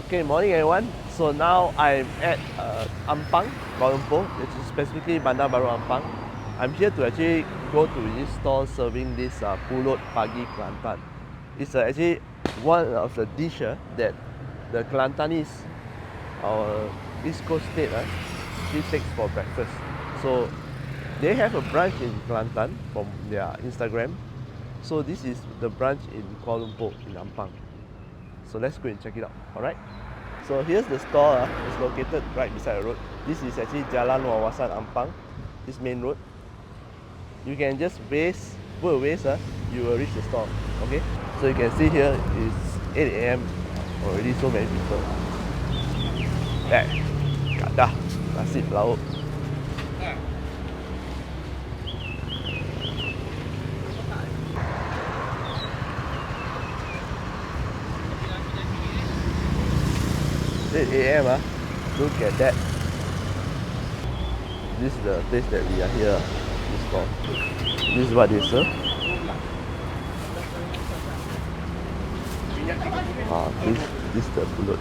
Okay, morning everyone. So now I'm at Ampang, Kuala Lumpur, which is specifically Bandar Baru Ampang. I'm here to actually go to this stall serving this pulut pagi Kelantan. It's actually one of the dishes that the Kelantanese, our East Coast state, she takes for breakfast. So they have a branch in Kelantan from their Instagram. So this is the branch in Kuala Lumpur in Ampang. So let's go and check it out. Alright. So here's the store. It's located right beside the road. This is actually Jalan Wawasan Ampang. This main road. You can just put a waste, you will reach the store. Okay. So you can see here it's 8 AM. Already so many people. Kadah nasi lauk. 8 AM, look at that. This is the place that we are here. This store. This is what they serve. This is the pulut.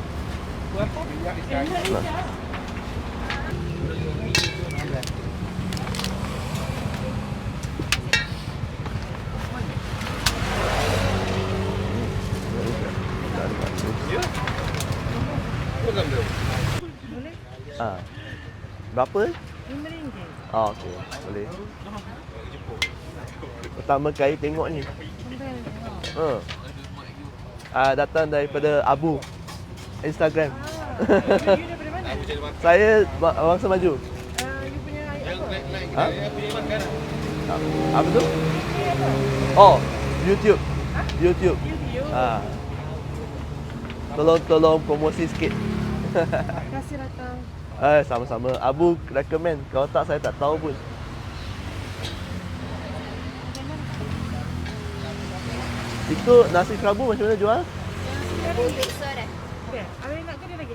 Berapa? RM5. Oh, okey, boleh. Pertama kali tengok ni. Datang daripada Abu Instagram. You daripada mana? Saya Bangsa Maju. You punya Apa tu? Oh, YouTube. YouTube. Tolong promosi sikit. Terima kasih datang. Sama-sama. Abu recommend. Kalau tak, saya tak tahu pun. Itu nasi kerabu macam mana jual? Besar dah. Okey, awak nak ke dia lagi?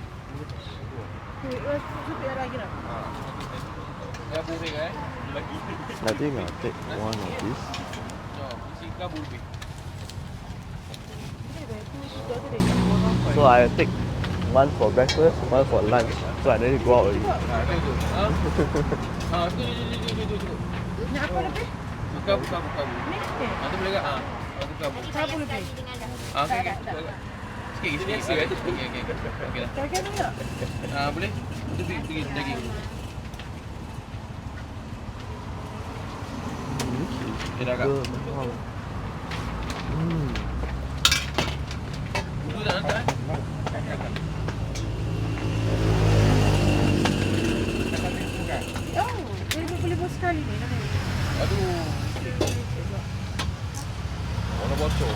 Cukup ada lagi tak? I think I'll take one of this. So I take one for breakfast, one for lunch. So I need to go out already. Nak apa lebih? Buka. Ni? Tu boleh tak? Buka. Sabu lebih? Okey. Sikit. Okey dah. Kaya tu tak? Boleh? Tu pergi daging. Okey dah kak. Tu tak hantar? Oh, boleh buat sekali ni. Aduh. Warna bocor.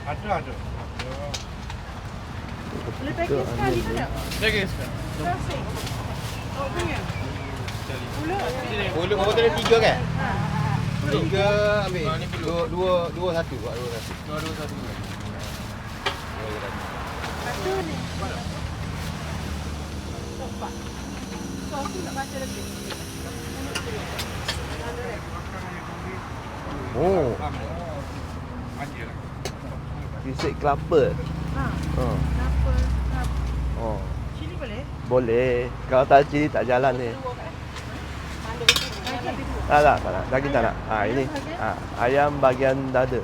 Ada. Boleh pakai sekali tu tak? Jaga. Kasih. Oh, punya. Pulut berapa tadi? 3 kan? 3 ambil. Dua satu. Buat dua satu. Satu ni. Sopak. So, aku nak baca lebih. Oh, pisik kelapa. Kenapa? Oh, Cili boleh? boleh. Kalau tak ada cili tak jalan ni. Tak. Daging tak nak. Ini. Ayam bahagian dada.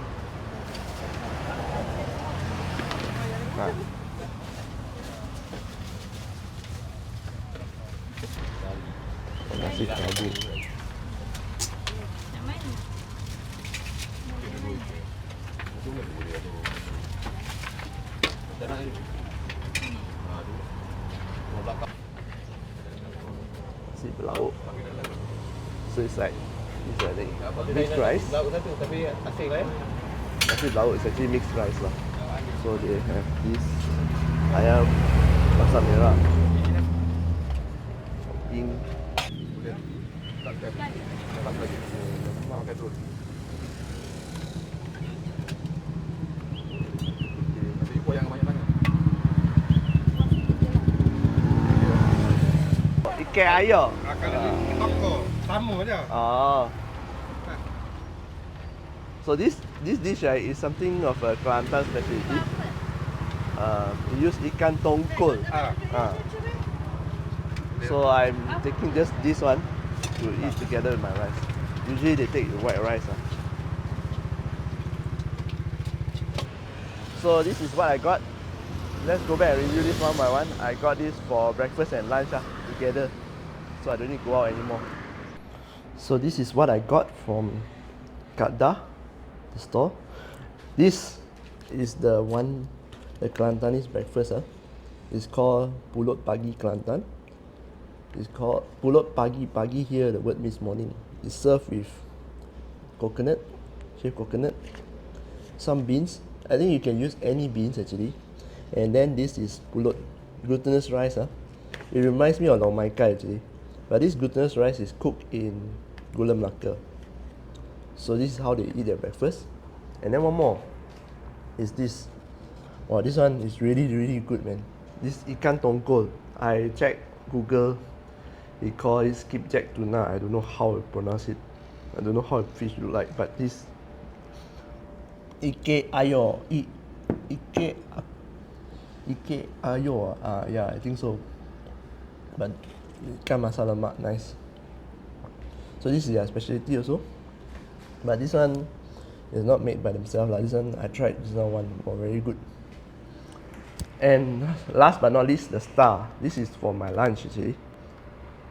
Nasi kerabu. Nasi berlauk. So it's like mixed rice. Lauk satu tapi asing lah ya. Nasi berlauk is actually mixed rice lah. So they have this ayam masak merah. Topping. Ikan air. Toko sama je. Oh. So this this dish right is something of a Kelantan specialty. We use ikan tongkol. So I'm taking just this one to eat together with my rice. Usually they take the white rice. So this is what I got. Let's go back and review this one by one. I got this for breakfast and lunch together, so I don't need to go out anymore. So this is what I got from Kadda, the store. This is the one, the Kelantanese breakfast. It's called Pulut Pagi Kelantan. It's called Pulut Pagi. Pagi here, the word means morning. It's served with coconut, shaved coconut, some beans. I think you can use any beans actually. And then this is pulut, glutinous rice. It reminds me of Long Mai Kai actually. But this glutinous rice is cooked in gula melaka. So this is how they eat their breakfast. And then one more is this. Wow, this one is really good, man. This ikan tongkol. I checked Google. They call it skipjack tuna. I don't know how to pronounce it. I don't know how a fish look like. But this Ike ayo. Ike ayo. Yeah, I think so. But ikan masala lemak, nice. So this is their specialty also. But this one is not made by themselves. This one I tried. This one very good. And last but not least, the star. This is for my lunch actually.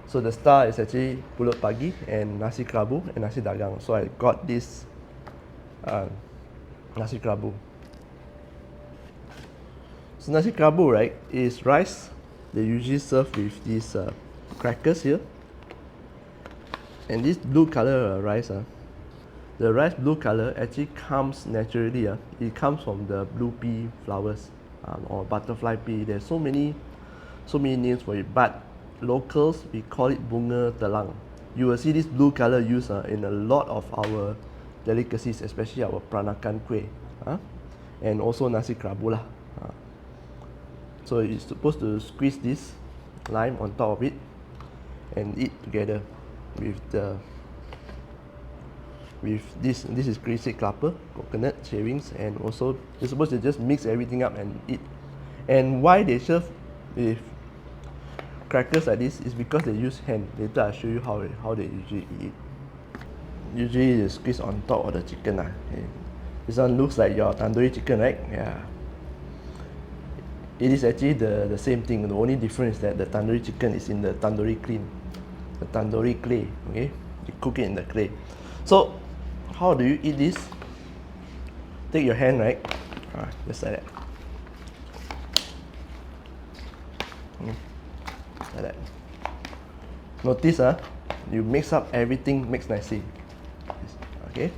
So the star is actually pulut pagi and nasi kerabu and nasi dagang. So I got this nasi kerabu. So nasi kerabu, right, is rice. They usually serve with these crackers here. And this blue color rice, the rice blue color actually comes naturally. It comes from the blue pea flowers or butterfly pea. There's so many names for it. But locals, we call it bunga telang. You will see this blue color used in a lot of our delicacies, especially our peranakan kueh, and also nasi kerabu lah. So you're supposed to squeeze this lime on top of it and eat together with this. This is greasy kelapa, coconut shavings, and also you're supposed to just mix everything up and eat. And why they serve with crackers like this is because they use hand. Later I'll show you how they usually eat. Usually you squeeze on top of the chicken. Okay. This one looks like your tandoori chicken, right? Yeah. It is actually the same thing. The only difference is that the tandoori chicken is in the tandoori clean, the tandoori clay. Okay, you cook it in the clay. So how do you eat this? Take your hand, right? Just like that. Like that. Notice, you mix up everything, mix nicely. Okay,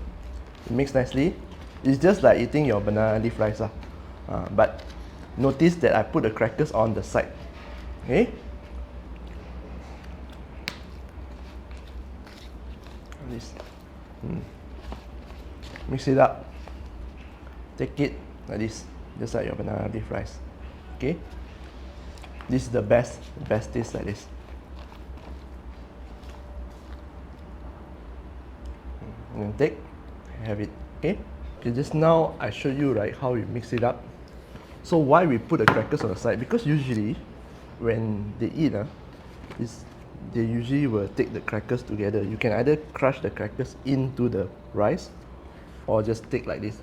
you mix nicely. It's just like eating your banana leaf rice, but notice that I put the crackers on the side. Okay. This. Mix it up. Take it like this, just like your banana leaf rice. Okay. This is the best taste like this. And then take, have it. Okay. Just now I showed you, right, how we mix it up. So why we put the crackers on the side? Because usually when they eat, they usually will take the crackers together. You can either crush the crackers into the rice or just take like this.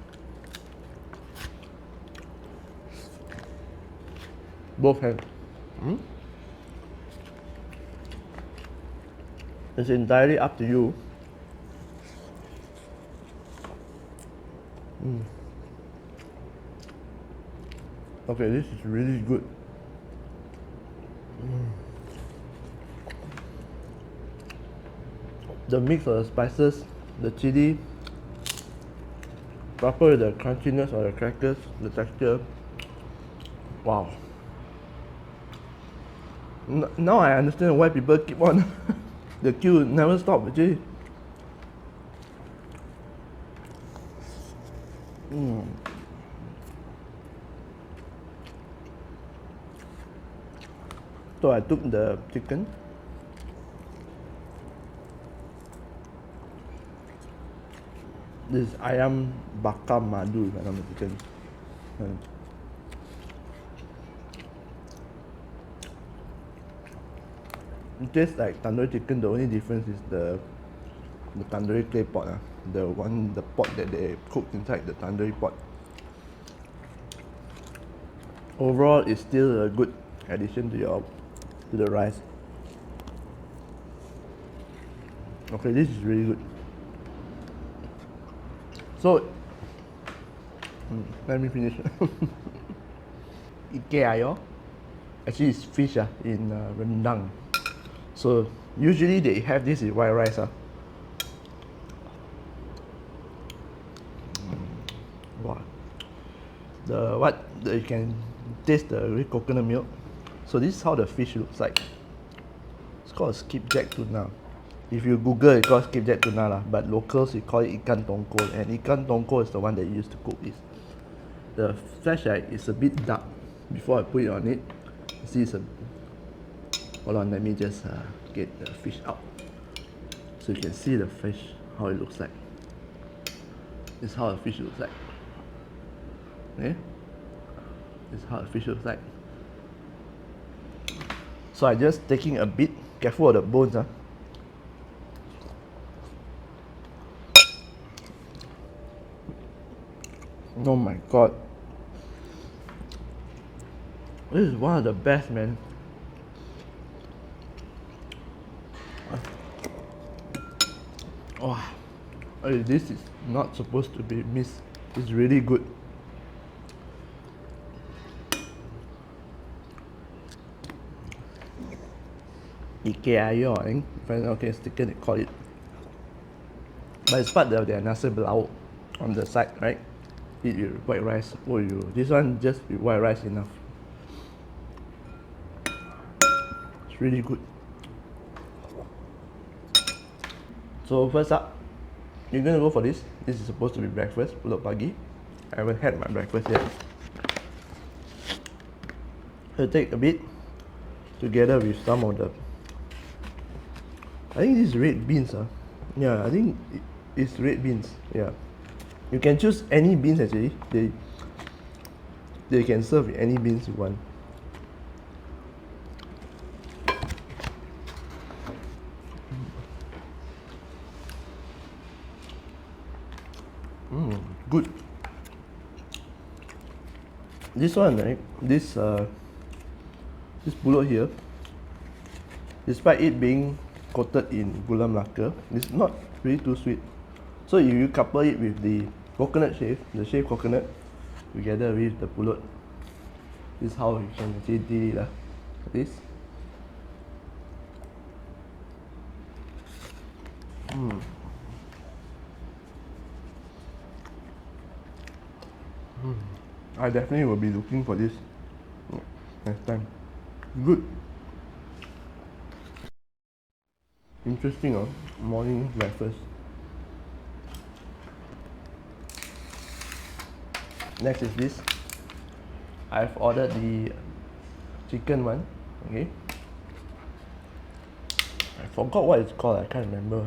Both hands. It's entirely up to you. Okay, this is really good. The mix of the spices, the chili, proper with the crunchiness of the crackers, the texture. Wow. Now I understand why people keep on. The queue never stop, actually. So I took the chicken, This is ayam bakar madu, if I'm not mistaken. It tastes like tandoori chicken. The only difference is the tandoori clay pot. The pot that they cook inside the tandoori pot. Overall, it's still a good addition to the rice. Okay, this is really good. So, let me finish. Ikan ayo, actually it's fish in rendang. So usually they have this in white rice. Wow. You can taste the coconut milk. So this is how the fish looks like. It's called skipjack tuna. If you Google, it's called skipjack tuna but locals we call it ikan tongkol, and ikan tongkol is the one that you used to cook this. The flesh is a bit dark. Before I put it on it, you see it's a. Hold on, let me just get the fish out, so you can see the fish how it looks like. This is how the fish looks like. Okay, this is how the fish looks like. So I just taking a bit, careful of the bones. Oh my god, this is one of the best, man. Oh, this is not supposed to be missed. It's really good. Ikan ayo, I think. If I'm not mistaken, they call it. But it's part of their nasi belau on the side, right? Eat with white rice. Oh, this one just with white rice enough. It's really good. So first up, you're gonna go for this. This is supposed to be breakfast, pulut pagi. I haven't had my breakfast yet. So take a bit together with some of the. I think this is red beans. Yeah, I think it's red beans. Yeah, you can choose any beans actually. They can serve with any beans you want. Good. This one, right? This pulut here, despite it being coated in gula melaka, it's not really too sweet. So if you couple it with the coconut shave, the shaved coconut, together with the pulut, this is how you can actually do it like this. I definitely will be looking for this next time. Good. Interesting, morning breakfast. Next is this. I've ordered the chicken one. Okay. I forgot what it's called. I can't remember.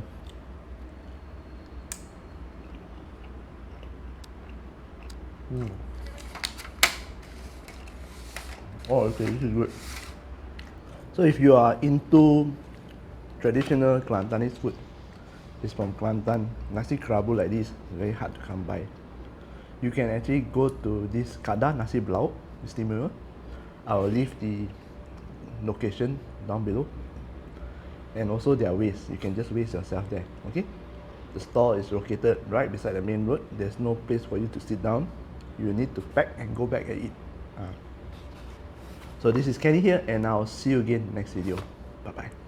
Oh, okay, this is good. So if you are into traditional Kelantanese food, it's from Kelantan, nasi kerabu like this, very hard to come by. You can actually go to this Kedah Nasi Belau Istimewa. I will leave the location down below, and also their ways. You can just waste yourself there. Okay, the store is located right beside the main road. There's no place for you to sit down. You need to pack and go back and eat. So this is Kenny here, and I'll see you again next video. Bye bye.